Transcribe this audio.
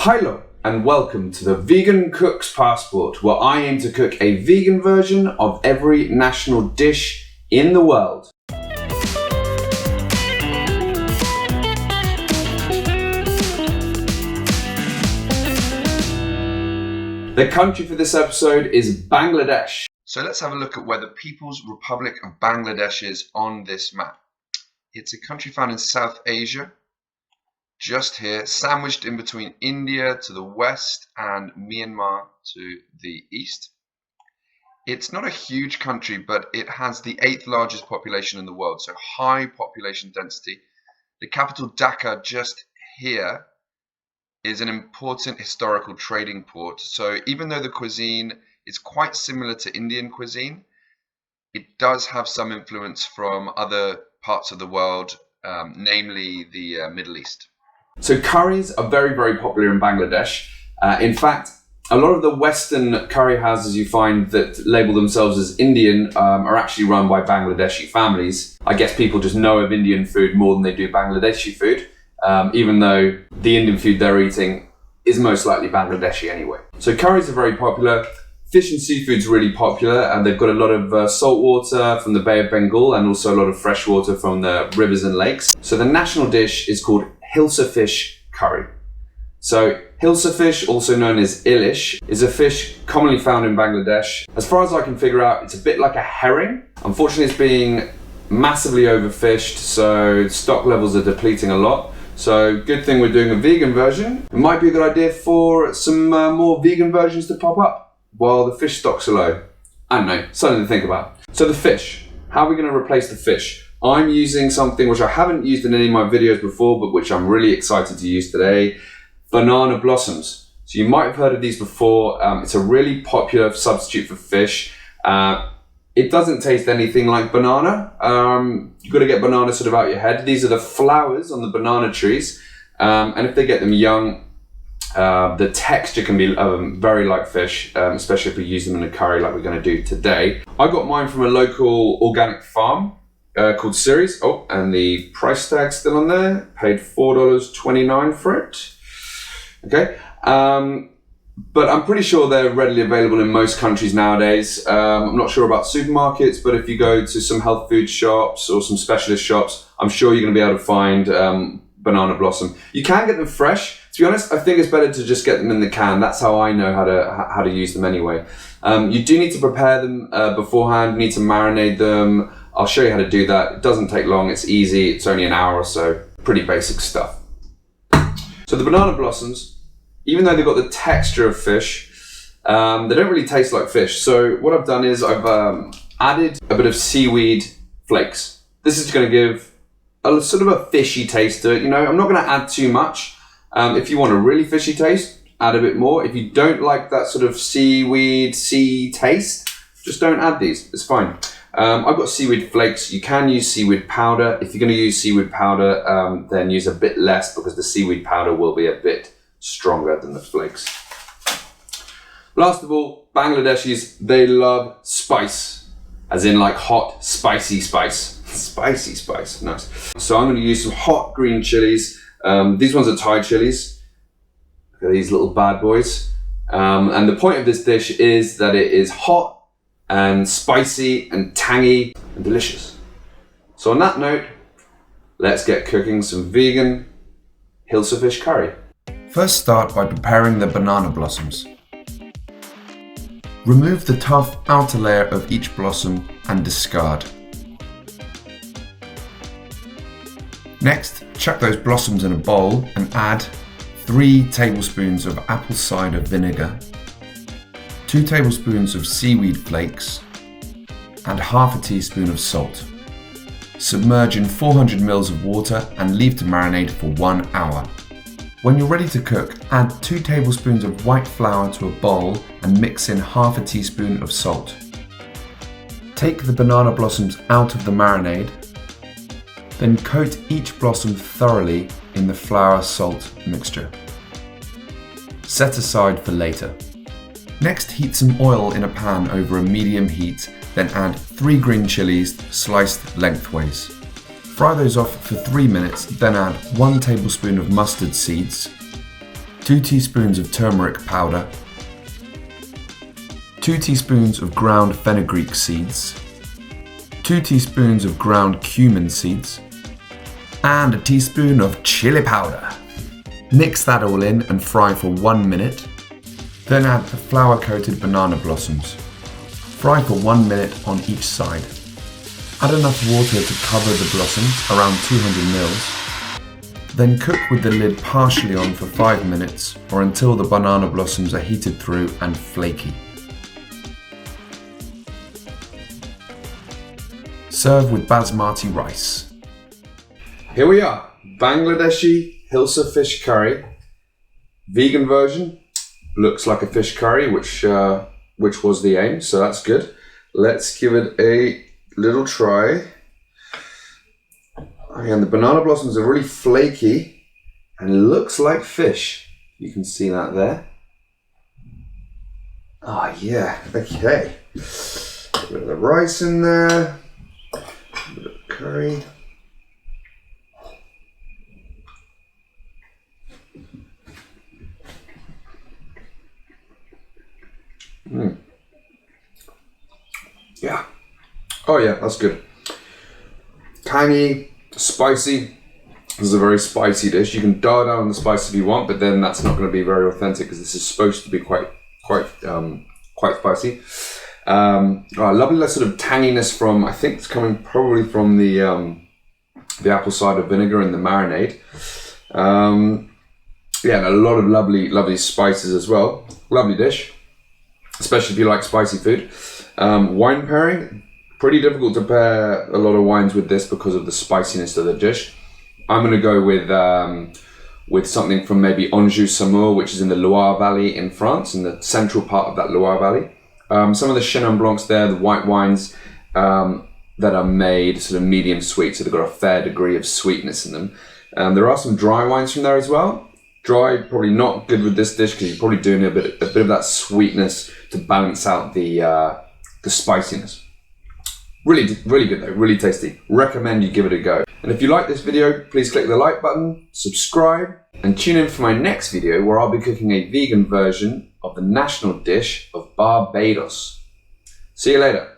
Hello and welcome to the Vegan Cook's Passport, where I aim to cook a vegan version of every national dish in the world. The country for this episode is Bangladesh. So let's have a look at where the People's Republic of Bangladesh is on this map. It's a country found in South Asia, just here, sandwiched in between India to the west and Myanmar to the east. It's not a huge country, but it has the 8th largest population in the world, so high population density. The capital Dhaka, just here, is an important historical trading port. So even though the cuisine is quite similar to Indian cuisine, it does have some influence from other parts of the world, namely the Middle East. So curries are very, very popular in Bangladesh. In fact, a lot of the Western curry houses you find that label themselves as Indian are actually run by Bangladeshi families. I guess people just know of Indian food more than they do Bangladeshi food. Even though the Indian food they're eating is most likely Bangladeshi anyway. So curries are very popular. Fish and seafood's really popular, and they've got a lot of salt water from the Bay of Bengal and also a lot of fresh water from the rivers and lakes. So the national dish is called Hilsa fish curry. So Hilsa fish, also known as ilish, is a fish commonly found in Bangladesh. As far as I can figure out, it's a bit like a herring. Unfortunately, it's being massively overfished, so stock levels are depleting a lot. So good thing we're doing a vegan version. It might be a good idea for some more vegan versions to pop up while the fish stocks are low. I don't know, something to think about. So the fish, how are we going to replace the fish? I'm using something which I haven't used in any of my videos before, but which I'm really excited to use today, banana blossoms. So you might have heard of these before. It's a really popular substitute for fish. It doesn't taste anything like banana. You've got to get banana sort of out your head. These are the flowers on the banana trees. And if they get them young, the texture can be very like fish, especially if we use them in a curry like we're going to do today. I got mine from a local organic farm called Ceres. Oh, and the price tag's still on there. Paid $4.29 for it. Okay. But I'm pretty sure they're readily available in most countries nowadays. I'm not sure about supermarkets, but if you go to some health food shops or some specialist shops, I'm sure you're going to be able to find banana blossom. You can get them fresh. To be honest, I think it's better to just get them in the can. That's how I know how to use them anyway. You do need to prepare them beforehand. You need to marinate them. I'll show you how to do that. It doesn't take long. It's easy. It's only an hour or so. Pretty basic stuff. So the banana blossoms, even though they've got the texture of fish, they don't really taste like fish. So what I've done is I've added a bit of seaweed flakes. This is going to give a sort of a fishy taste to it. You know, I'm not going to add too much. If you want a really fishy taste, add a bit more. If you don't like that sort of seaweed, sea taste, just don't add these. It's fine. I've got seaweed flakes. You can use seaweed powder. If you're going to use seaweed powder, then use a bit less because the seaweed powder will be a bit stronger than the flakes. Last of all, Bangladeshis, they love spice, as in like hot, spicy spice. Spicy spice, nice. So I'm going to use some hot green chilies. These ones are Thai chilies. Look at these little bad boys. And the point of this dish is that it is hot and spicy and tangy and delicious. So on that note, let's get cooking some vegan Hilsa fish curry. First start by preparing the banana blossoms. Remove the tough outer layer of each blossom and discard. Next, chuck those blossoms in a bowl and add 3 tablespoons of apple cider vinegar, 2 tablespoons of seaweed flakes, and half a teaspoon of salt. Submerge in 400 ml of water and leave to marinate for 1 hour. When you're ready to cook, add 2 tablespoons of white flour to a bowl and mix in half a teaspoon of salt. Take the banana blossoms out of the marinade, then coat each blossom thoroughly in the flour-salt mixture. Set aside for later. Next, heat some oil in a pan over a medium heat, then add 3 green chilies sliced lengthways. Fry those off for 3 minutes, then add 1 tablespoon of mustard seeds, 2 teaspoons of turmeric powder, 2 teaspoons of ground fenugreek seeds, 2 teaspoons of ground cummin seeds, and a teaspoon of chilli powder. Mix that all in and fry for 1 minute. Then add the flour-coated banana blossoms. Fry for 1 minute on each side. Add enough water to cover the blossoms, around 200 ml. Then cook with the lid partially on for 5 minutes or until the banana blossoms are heated through and flaky. Serve with basmati rice. Here we are, Bangladeshi Hilsa fish curry. Vegan version. Looks like a fish curry, which was the aim, so that's good. Let's give it a little try. And the banana blossoms are really flaky and looks like fish. You can see that there. Ah, yeah, okay. A bit of the rice in there, a bit of curry. Yeah. Oh yeah, that's good. Tangy, spicy. This is a very spicy dish. You can dial down on the spice if you want, but then that's not going to be very authentic because this is supposed to be quite spicy. Lovely sort of tanginess from, I think it's coming probably from the apple cider vinegar and the marinade. Yeah, and a lot of lovely spices as well. Lovely dish, especially if you like spicy food. Wine pairing, pretty difficult to pair a lot of wines with this because of the spiciness of the dish. I'm going to go with something from maybe Anjou-Saumur, which is in the Loire Valley in France, in the central part of that Loire Valley. Some of the Chenin Blancs there, the white wines that are made sort of medium sweet, so they've got a fair degree of sweetness in them. There are some dry wines from there as well. Dry, probably not good with this dish because you're probably doing a bit of that sweetness to balance out the spiciness. Really good though, really tasty. Recommend you give it a go. And if you like this video, please click the like button, subscribe, and tune in for my next video where I'll be cooking a vegan version of the national dish of Barbados. See you later.